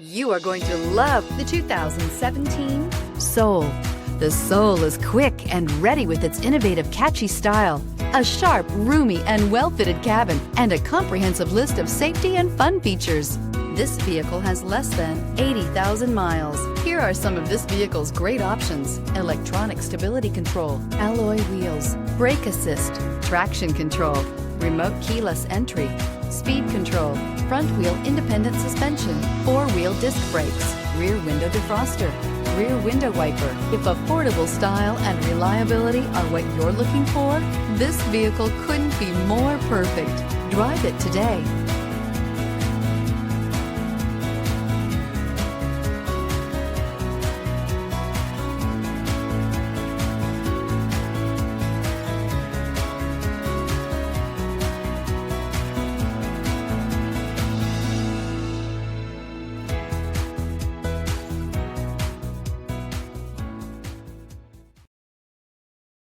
You are going to love the 2017 Soul. The Soul is quick and ready with its innovative, catchy style, a sharp, roomy, and well-fitted cabin, and a comprehensive list of safety and fun features. This vehicle has less than 80,000 miles. Here are some of this vehicle's great options: electronic stability control, alloy wheels, brake assist, traction control, remote keyless entry, speed control, front wheel independent suspension, four-wheel disc brakes, rear window defroster, rear window wiper. If affordable style and reliability are what you're looking for, this vehicle couldn't be more perfect. Drive it today.